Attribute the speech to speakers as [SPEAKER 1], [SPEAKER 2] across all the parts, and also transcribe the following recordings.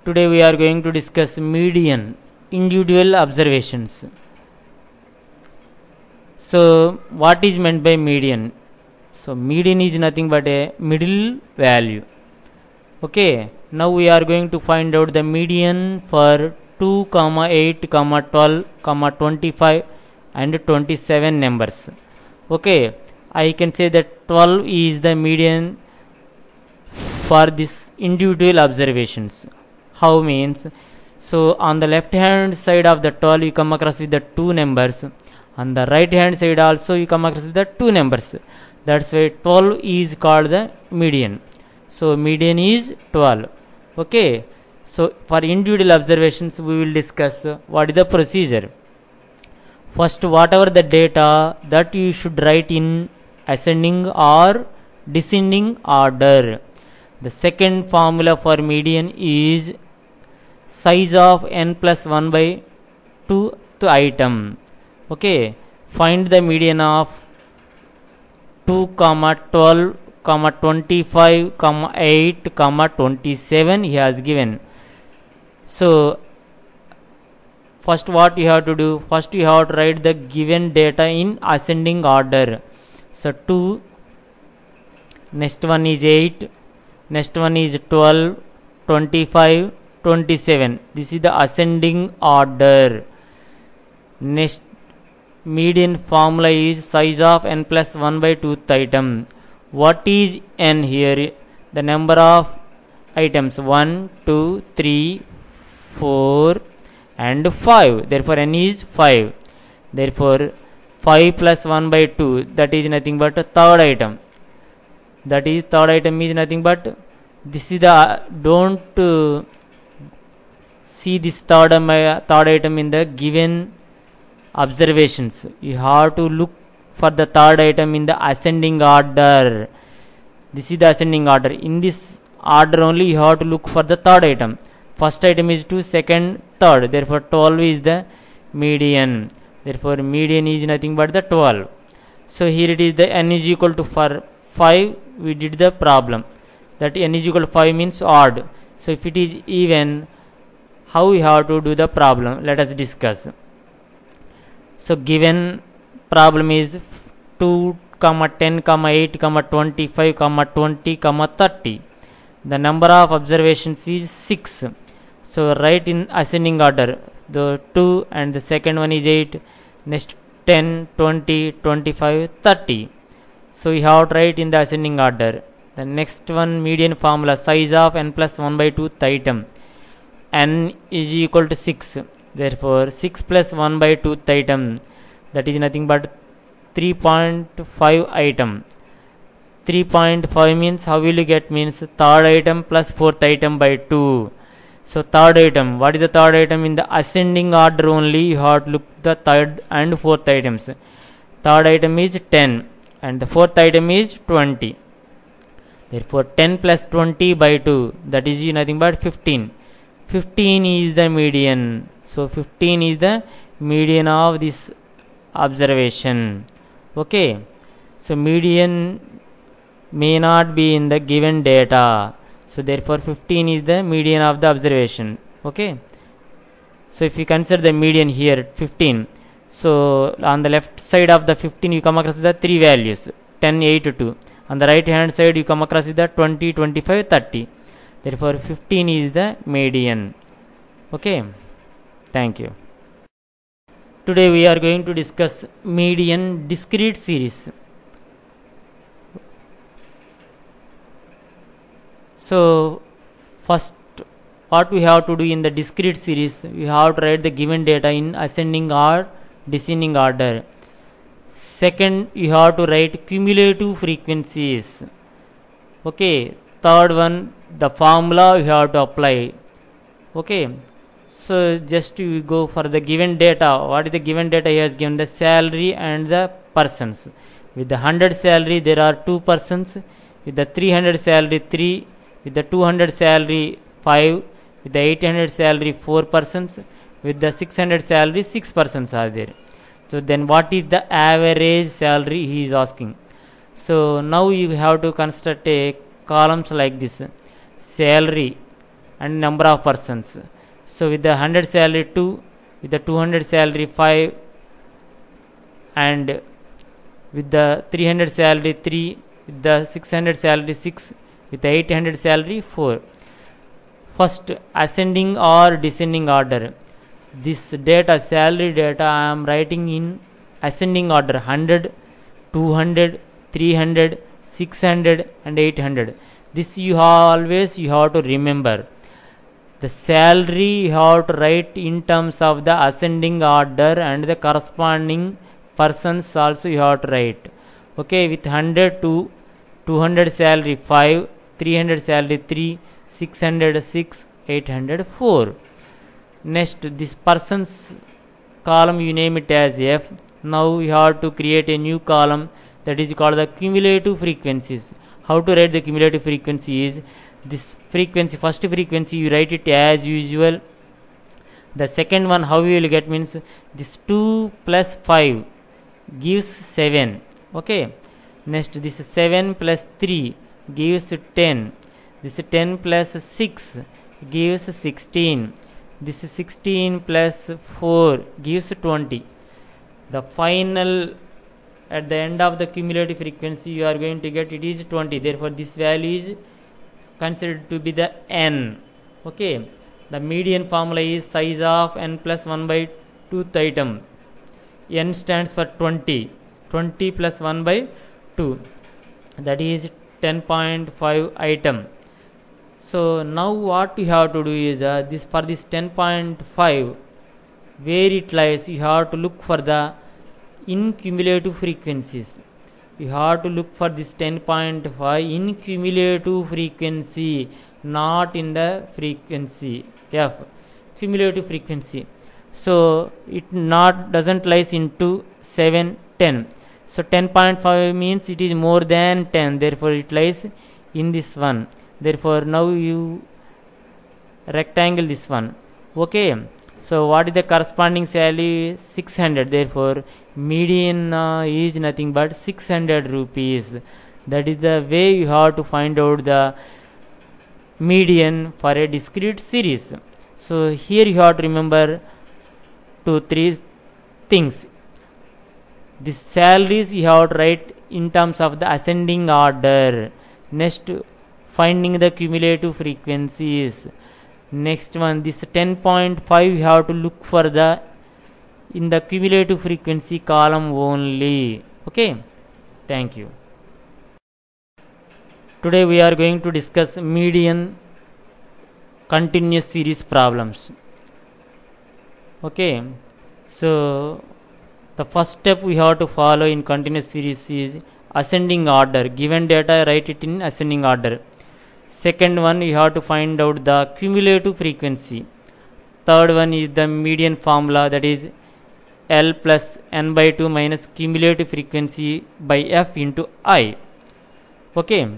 [SPEAKER 1] Today we are going to discuss median, individual observations. So what is meant by median? So median is nothing but a middle value. Okay, now we are going to find out the median for 2, 8, 12, 25 and 27 numbers. Okay, I can say that 12 is the median for this individual observations. How means? So on the left hand side of the 12 you come across with the two numbers. On the right hand side also you come across with the two numbers. That's why 12 is called the median. So median is 12. Okay. So for individual observations we will discuss what is the procedure. First, whatever the data that you should write in ascending or descending order. The second formula for median is size of n plus 1 by 2 item. Okay, find the median of 2, 12, 25, 8, 27 he has given. So first what you have to do? First you have to write the given data in ascending order. So 2, next one is 8, next one is 12, 25, 27. This is the ascending order. Next median formula is size of n plus 1 by 2th item. What is n here? The number of items 1, 2, 3, 4 and 5. Therefore n is 5. Therefore 5 plus 1 by 2, that is nothing but a third item. That is third item is nothing but this is the don't see this third item in the given observations. You have to look for the third item in the ascending order. This is the ascending order. In this order only you have to look for the third item. First item is 2, second, third. Therefore 12 is the median. Therefore median is nothing but the 12. So here it is the n is equal to for 5 we did the problem. That n is equal to 5 means odd. So if it is even, how we have to do the problem? Let us discuss. So given problem is 2, 10, 8, 25, 20, 30. The number of observations is 6. So write in ascending order. The 2 and the second one is 8. Next 10, 20, 25, 30. So you have to write in the ascending order. The next one median formula size of n plus 1 by 2th item. N is equal to 6. Therefore 6 plus 1 by 2th item, that is nothing but 3.5 item. 3.5 means how will you get? Means third item plus fourth item by 2. So third item, what is the third item? In the ascending order only you have to look the third and fourth items. Third item is 10 and the fourth item is 20. Therefore 10 plus 20 by 2, that is nothing but 15. 15 is the median. So 15 is the median of this observation. Okay, so median may not be in the given data. So therefore 15 is the median of the observation. Okay, so if you consider the median here 15, so on the left side of the 15 you come across with the three values 10, 8, 2. On the right hand side you come across with the 20, 25, 30. Therefore 15 is the median. Okay, thank you. Today we are going to discuss median discrete series. So first what we have to do in the discrete series, we have to write the given data in ascending or descending order. Second, you have to write cumulative frequencies. Okay, third one, the formula you have to apply. Okay, so just you go for the given data. What is the given data? He has given the salary and the persons. With the 100 salary there are 2 persons. With the 300 salary 3. With the 200 salary 5. With the 800 salary 4 persons. With the 600 salary 6 persons are there. So then what is the average salary he is asking. So now you have to construct a columns like this: salary and number of persons. So with the 100 salary 2, with the 200 salary 5, and with the 300 salary 3, with the 600 salary 6, with the 800 salary 4. First, ascending or descending order. This data, salary data, I am writing in ascending order: 100, 200, 300, 600 and 800. This you have to remember. The salary you have to write in terms of the ascending order, and the corresponding persons also you have to write. Okay, with 100 to 200 salary 5, 300 salary 3, 600 6, 800 4. Next, this persons column you name it as F. Now you have to create a new column, that is called the cumulative frequencies. How to write the cumulative frequency is this frequency, first frequency you write it as usual. The second one how you will get means this 2 plus 5 gives 7. Okay, next this 7 plus 3 gives 10. This 10 plus 6 gives 16. This 16 plus 4 gives 20. The final, at the end of the cumulative frequency you are going to get it is 20. Therefore this value is considered to be the n. Okay, the median formula is size of n plus 1 by 2th item. N stands for 20. 20 plus 1 by 2, that is 10.5 item. So now what you have to do is this, for this 10.5, where it lies, you have to look for the in cumulative frequencies. You have to look for this 10.5 in cumulative frequency, not in the frequency F, cumulative frequency. So it doesn't lies into 7, 10. So 10.5 means it is more than 10, therefore it lies in this one. Therefore now you rectangle this one. Okay, so what is the corresponding salary? 600. Therefore median is nothing but 600 rupees. That is the way you have to find out the median for a discrete series. So here you have to remember 2-3 things. The salaries you have to write in terms of the ascending order. Next, finding the cumulative frequencies. Next one, this 10.5 you have to look for the in the cumulative frequency column only. Okay, thank you. Today we are going to discuss median continuous series problems. Okay, so the first step we have to follow in continuous series is ascending order. Given data, write it in ascending order. Second one, you have to find out the cumulative frequency. Third one is the median formula, that is L plus n by 2 minus cumulative frequency by F into I. Okay,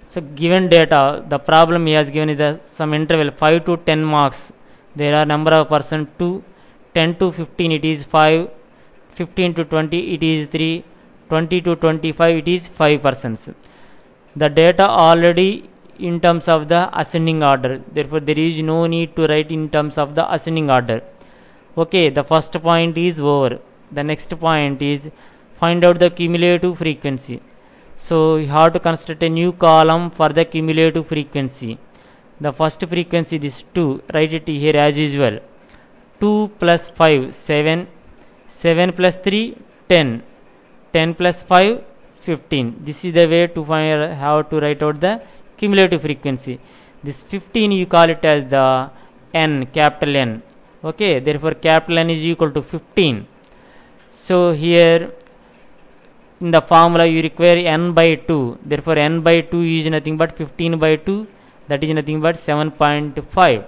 [SPEAKER 1] so given data, the problem he has given is the some interval 5 to 10 marks. There are number of persons 2, 10 to 15 it is 5, 15 to 20 it is 3, 20 to 25 it is 5 persons. The data already in terms of the ascending order, therefore there is no need to write in terms of the ascending order. Okay, the first point is over. The next point is find out the cumulative frequency. So you have to construct a new column for the cumulative frequency. The first frequency is 2, write it here as usual. 2 plus 5, 7, 7 plus 3, 10, 10 plus 5, 15. This is the way to find how to write out the cumulative frequency. This 15 you call it as the n, capital N. Okay, therefore capital N is equal to 15. So here in the formula you require n by 2. Therefore n by 2 is nothing but 15 by 2, that is nothing but 7.5.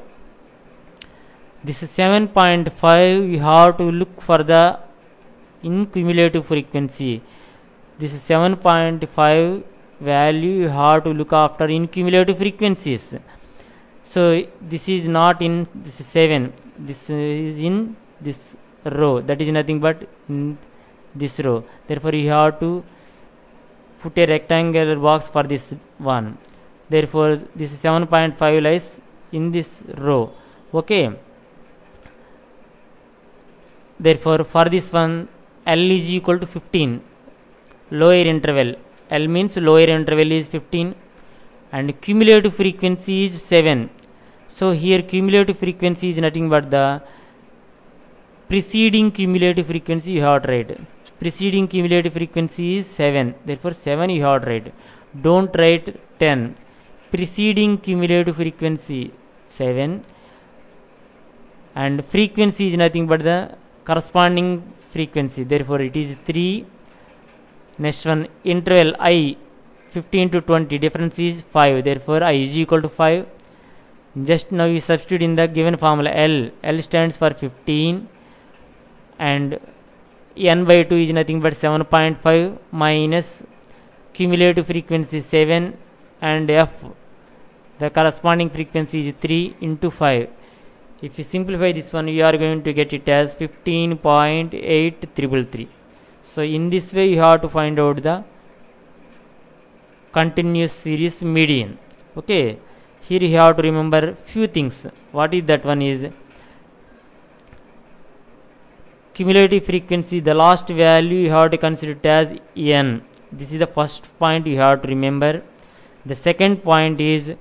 [SPEAKER 1] This is 7.5. You have to look for the in cumulative frequency. This is 7.5 value you have to look after in cumulative frequencies. So this is not in this is 7, this is in this row, that is nothing but in this row. Therefore you have to put a rectangular box for this one. Therefore this 7.5 lies in this row. Okay, therefore for this one L is equal to 15, lower interval. L means lower interval is 15 and cumulative frequency is 7. So here cumulative frequency is nothing but the preceding cumulative frequency you have to write. Preceding cumulative frequency is 7. Therefore 7 you have to write. Don't write 10. Preceding cumulative frequency 7 and frequency is nothing but the corresponding frequency. Therefore it is 3. Next one, interval I 15 to 20, difference is 5. Therefore I is equal to 5. Just now you substitute in the given formula L. L stands for 15 and n by 2 is nothing but 7.5 minus cumulative frequency 7 and f, the corresponding frequency is 3 into 5. If you simplify this one, you are going to get it as 15.8333. So in this way you have to find out the continuous series median. Okay, here you have to remember few things. What is that one is cumulative frequency, the last value you have to consider it as n. This is the first point you have to remember. The second point is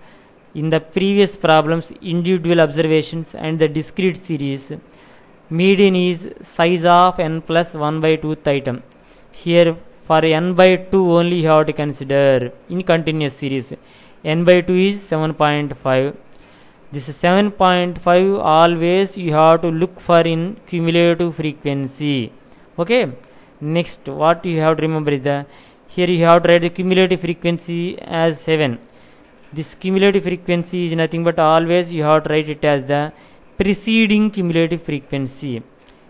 [SPEAKER 1] in the previous problems, individual observations and the discrete series, median is size of n plus 1 by 2th item. Here for n by 2 only you have to consider in continuous series. N by 2 is 7.5. This is 7.5 always you have to look for in cumulative frequency. Okay, next what you have to remember is the here you have to write the cumulative frequency as 7. This cumulative frequency is nothing but always you have to write it as the preceding cumulative frequency.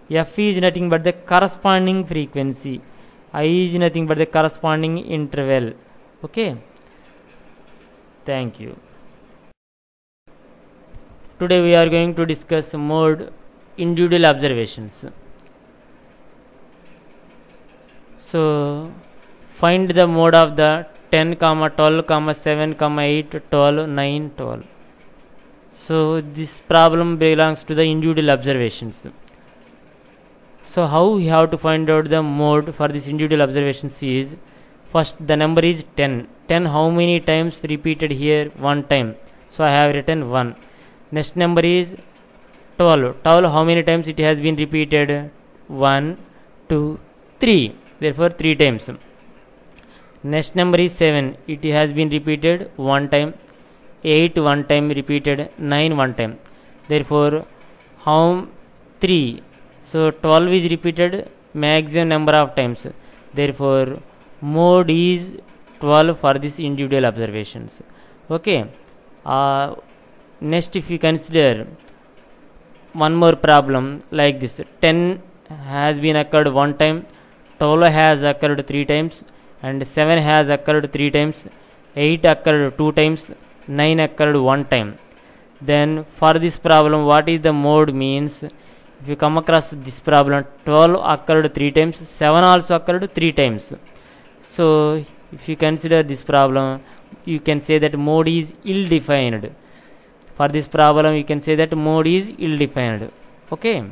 [SPEAKER 1] F is nothing but the corresponding frequency. I is nothing but the corresponding interval. Okay, thank you. Today we are going to discuss mode individual observations. So find the mode of the 10, 12, 7, 8, 12, 9, 12. So this problem belongs to the individual observations. So how we have to find out the mode for this individual observations is, first the number is 10. 10 how many times repeated here? One time. So I have written 1. Next number is 12. 12 how many times it has been repeated? 1, 2, 3. Therefore 3 times. Next number is 7. It has been repeated 1 time. 8 1 time repeated. 9 1 time. Therefore how 3. So 12 is repeated maximum number of times. Therefore mode is 12 for this individual observations. Okay. Next if you consider one more problem like this, 10 has been occurred 1 time, 12 has occurred 3 times and 7 has occurred 3 times, 8 occurred 2 times, 9 occurred 1 time. Then for this problem what is the mode means, if you come across this problem, 12 occurred 3 times, 7 also occurred 3 times. So if you consider this problem, you can say that mode is ill-defined. For this problem you can say that mode is ill-defined. Okay.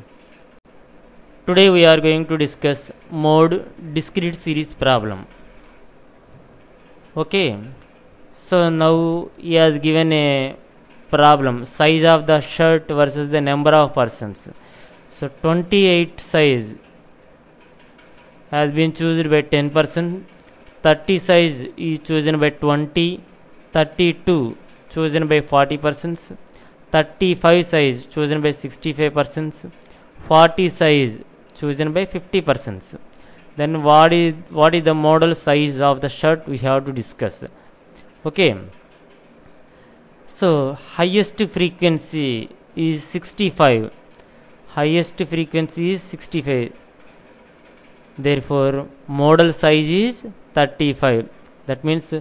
[SPEAKER 1] Today we are going to discuss mode discrete series problem. Okay. So now he has given a problem, size of the shirt versus the number of persons. So 28 size has been chosen by 10%, 30 size is chosen by 20, 32 chosen by 40%, 35 size chosen by 65%, 40 size chosen by 50%. Then what is the model size of the shirt we have to discuss. Okay. So highest frequency is 65. Highest frequency is 65. Therefore model size is 35. That means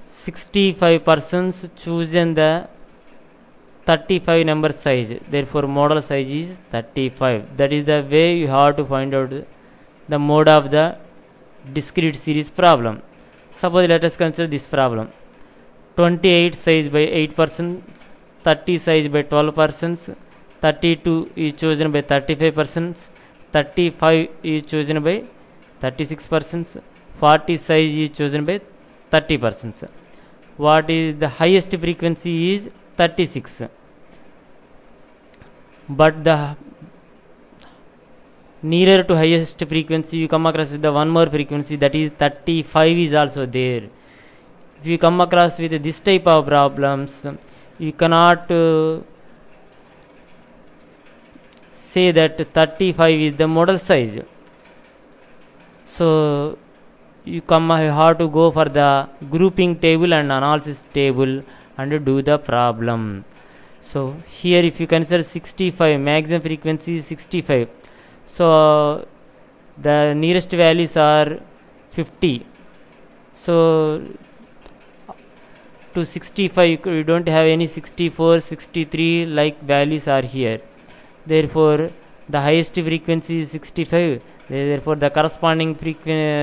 [SPEAKER 1] 65 persons chosen the 35 number size. Therefore model size is 35. That is the way you have to find out the mode of the discrete series problem. Suppose let us consider this problem. 28 size by 8%, 30 size by 12%, 32 is chosen by 35%, 35 is chosen by 36%, 40 size is chosen by 30%. What is the highest frequency is 36, but the nearer to highest frequency you come across with the one more frequency, that is 35 is also there. If you come across with this type of problems, you cannot say that 35 is the model size. So you have to go for the grouping table and analysis table and do the problem. So here if you consider 65, maximum frequency is 65. So the nearest values are 50. So to 65 you don't have any 64, 63 like values are here. Therefore the highest frequency is 65. Therefore the corresponding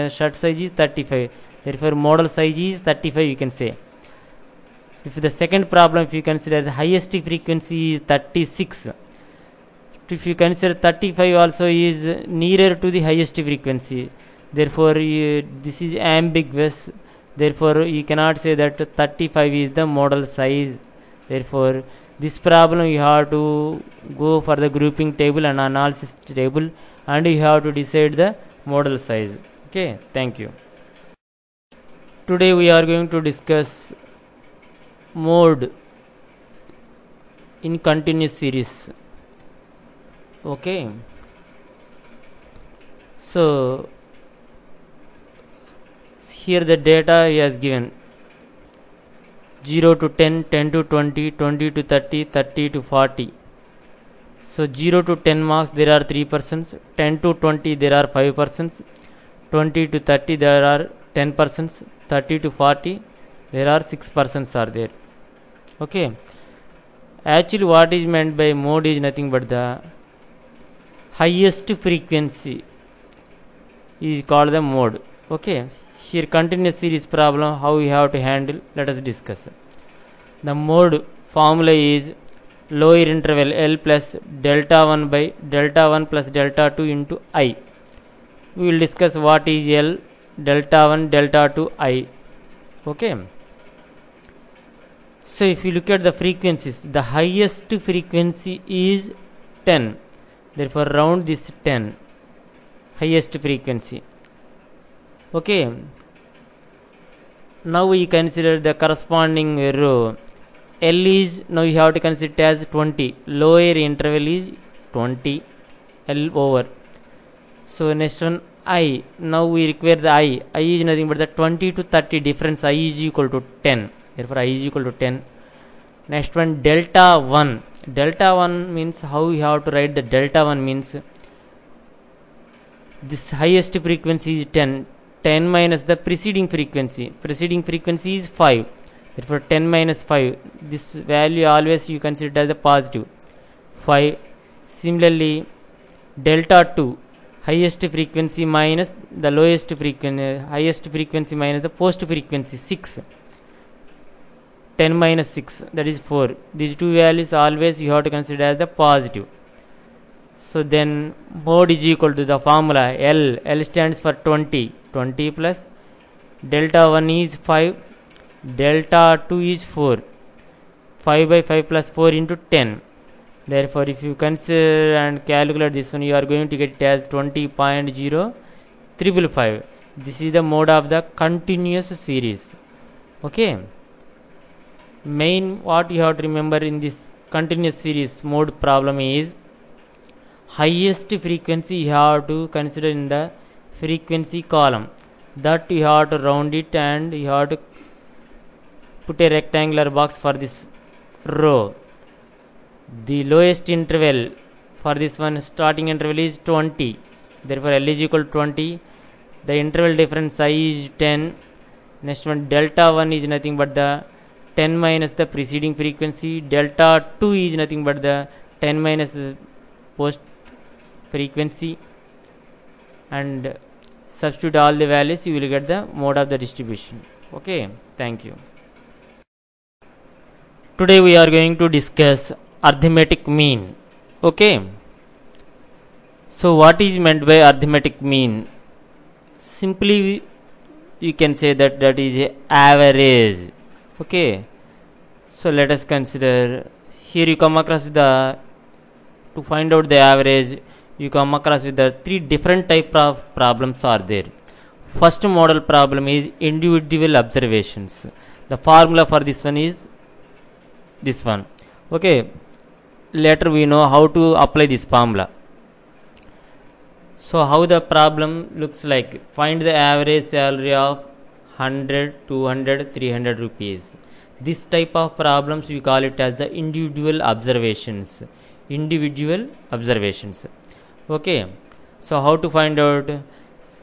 [SPEAKER 1] shut size is 35. Therefore model size is 35 you can say. If the second problem, if you consider the highest frequency is 36, if you consider 35 also is nearer to the highest frequency, therefore this is ambiguous. Therefore you cannot say that 35 is the model size. Therefore this problem you have to go for the grouping table and analysis table, and you have to decide the model size. Okay, thank you. Today we are going to discuss mode in continuous series. Okay, so here the data he has given 0 to 10, 10 to 20, 20 to 30, 30 to 40. So 0 to 10 marks there are 3%, 10 to 20 there are 5%, 20 to 30 there are 10%, 30 to 40 there are 6% are there. Okay, actually what is meant by mode is nothing but the highest frequency is called the mode. Okay, here continuous series problem how we have to handle, let us discuss. The mode formula is lower interval L plus delta 1 by delta 1 plus delta 2 into I. We will discuss what is L, delta 1, delta 2, I. Okay, so if you look at the frequencies, the highest frequency is 10. Therefore round this 10, highest frequency. Okay, now we consider the corresponding row. L is, now you have to consider it as 20. Lower interval is 20, L over. So next one I. Now we require the I. I is nothing but the 20 to 30 difference. I is equal to 10. Therefore I is equal to 10. Next one delta 1. Delta 1 means how you have to write the delta 1 means this highest frequency is 10. 10 minus the preceding frequency. Preceding frequency is 5. Therefore 10 minus 5. This value always you consider as a positive. 5. Similarly delta 2. Highest frequency minus the lowest frequency. Highest frequency minus the post frequency 6. 10 minus 6, that is 4. These two values always you have to consider as the positive. So then mode is equal to the formula L. L stands for 20. 20 plus delta 1 is 5, delta 2 is 4. 5 by 5 plus 4 into 10. Therefore if you consider and calculate this one, you are going to get it as 20.0555. This is the mode of the continuous series. Okay, main what you have to remember in this continuous series mode problem is highest frequency you have to consider in the frequency column, that you have to round it and you have to put a rectangular box for this row. The lowest interval for this one, starting interval is 20. Therefore L is equal to 20. The interval difference I is 10. Next one delta 1 is nothing but the 10 minus the preceding frequency. Delta 2 is nothing but the 10 minus the post frequency, and substitute all the values, you will get the mode of the distribution. Okay, thank you. Today we are going to discuss arithmetic mean. Okay, so what is meant by arithmetic mean? Simply you can say that is a average. Okay, so let us consider here you come across the to find out the average you come across with the three different type of problems are there. First model problem is individual observations. The formula for this one is this one. Okay, later we know how to apply this formula. So how the problem looks like: find the average salary of 100, 200, 300 rupees. This type of problems we call it as the individual observations. Okay, so how to find out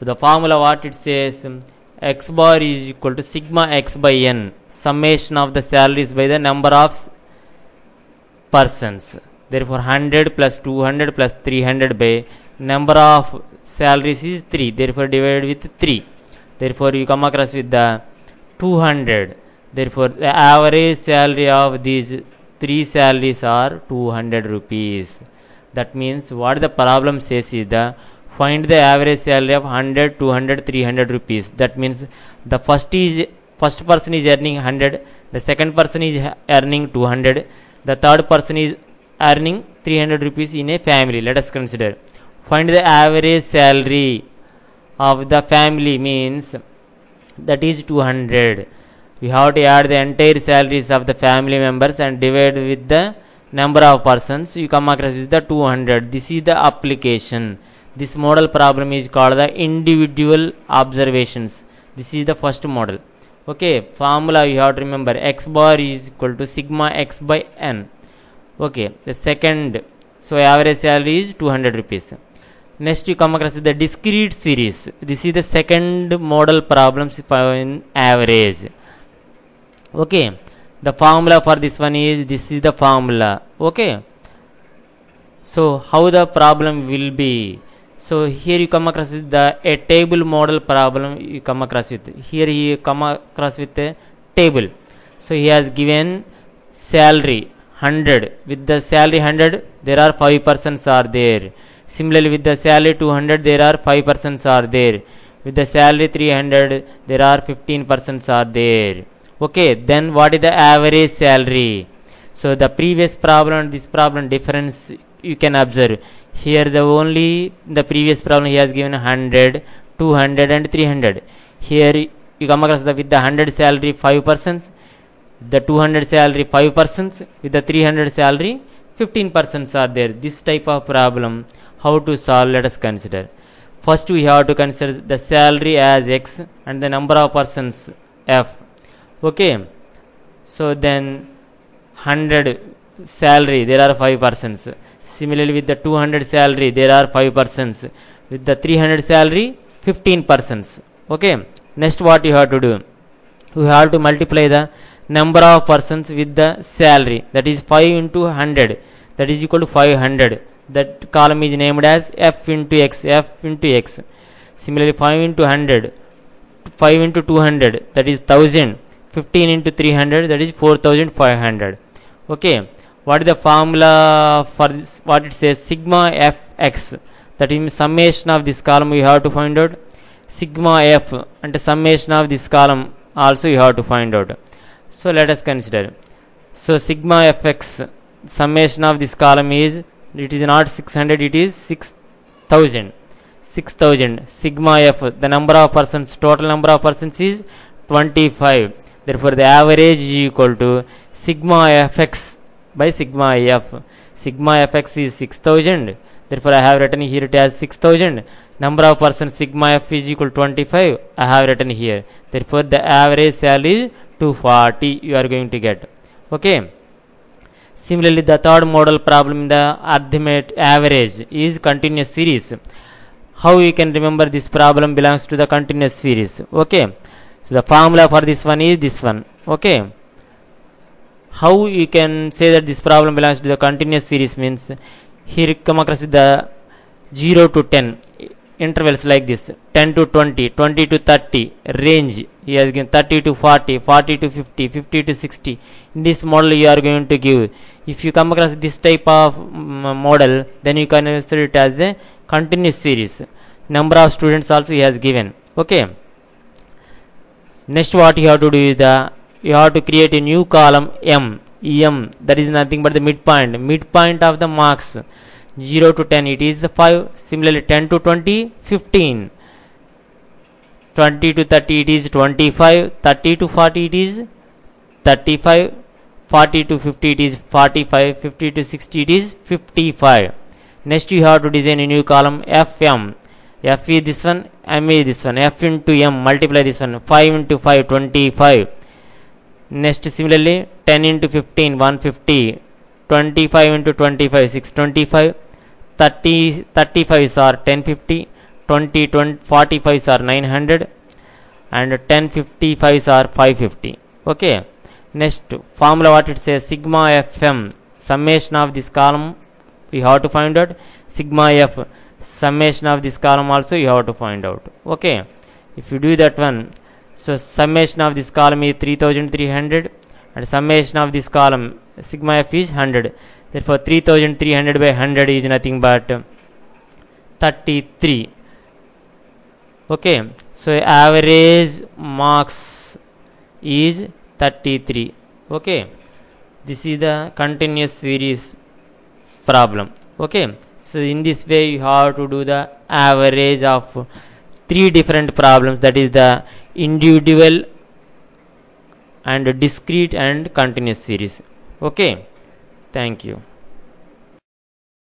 [SPEAKER 1] the formula? What it says: x bar is equal to sigma x by n, summation of the salaries by the number of persons. Therefore 100 plus 200 plus 300 by number of salaries is 3, therefore divided with 3. Therefore you come across with the 200. Therefore the average salary of these three salaries are 200 rupees. That means what the problem says is the find the average salary of 100, 200, 300 rupees. That means the first person is earning 100, the second person is earning 200, the third person is earning 300 rupees in a family. Let us consider. Find the average salary of the family means that is 200. We have to add the entire salaries of the family members and divide with the number of persons. You come across with the 200. This is the application. This model problem is called the individual observations. This is the first model. Okay, formula you have to remember: x bar is equal to sigma x by n. Okay, the second, so average salary is 200 rupees. Next you come across with the discrete series. This is the second model problems in average. Okay, the formula for this one is, this is the formula. Okay, so how the problem will be? So here you come across with a table model problem. You come across with here you come across with a table. So he has given salary 100. With the salary 100 there are 5 persons are there. Similarly with the salary 200 there are 5 persons are there. With the salary 300 there are 15 persons are there. Okay, then what is the average salary? So the previous problem and this problem difference you can observe. Here the previous problem he has given 100, 200 and 300. Here you come across with the 100 salary 5 persons, the 200 salary 5 persons, with the 300 salary 15 persons are there. This type of problem how to solve, let us consider. First we have to consider the salary as x and the number of persons f. Okay, so then 100 salary there are 5 persons. Similarly with the 200 salary there are 5 persons. With the 300 salary 15 persons. Okay, next what you have to do? You have to multiply the number of persons with the salary, that is 5 into 100, that is equal to 500. That column is named as f into x, f into x. Similarly 5 into 100, 5 into 200, that is 1000. 15 into 300, that is 4500. Okay, what is the formula for this? What it says: sigma fx, that is summation of this column you have to find out. Sigma f and summation of this column also you have to find out. So let us consider. So sigma fx, summation of this column is, it is not 600, it is 6000. 6000 sigma f, the number of persons, total number of persons is 25. Therefore the average is equal to sigma fx by sigma f. Sigma fx is 6000. Therefore I have written here it as 6000. Number of persons sigma f is equal to 25. I have written here. Therefore the average salary is 240 you are going to get. Okay. Similarly the third model problem in the arithmetic average is continuous series. How you can remember this problem belongs to the continuous series? Okay. So the formula for this one is this one. Okay. How you can say that this problem belongs to the continuous series means, here you come across with the 0 to 10 intervals like this, 10 to 20, 20 to 30 range. he has given 30 to 40, 40 to 50, 50 to 60. In this model you are going to give. If you come across this type of model, then you can consider it as the continuous series. Number of students also he has given. Okay. Next what you have to do is you have to create a new column M. That is nothing but the midpoint of the marks. 0 to 10 it is the 5. Similarly 10 to 20, 15. 20 to 30 it is 25. 30 to 40 it is 35. 40 to 50 it is 45. 50 to 60 it is 55. Next you have to design a new column FM. F is this one, M is this one. F into M, multiply this one. 5 into 5, 25. Next similarly 10 into 15, 150. 25 into 25, 625. 35s are 1050. 20, 45s are 900. And 1055s are 550. Okay. Next formula what it says, sigma FM, summation of this column we have to find out. Sigma F, summation of this column also you have to find out. Okay. If you do that one, so summation of this column is 3300 and summation of this column sigma F is 100. Therefore 3300 by 100 is nothing but 33. Okay. So average marks is 33. Okay. This is the continuous series problem. Okay. So in this way you have to do the average of 3 different problems, that is the individual and discrete and continuous series. Okay. Thank you.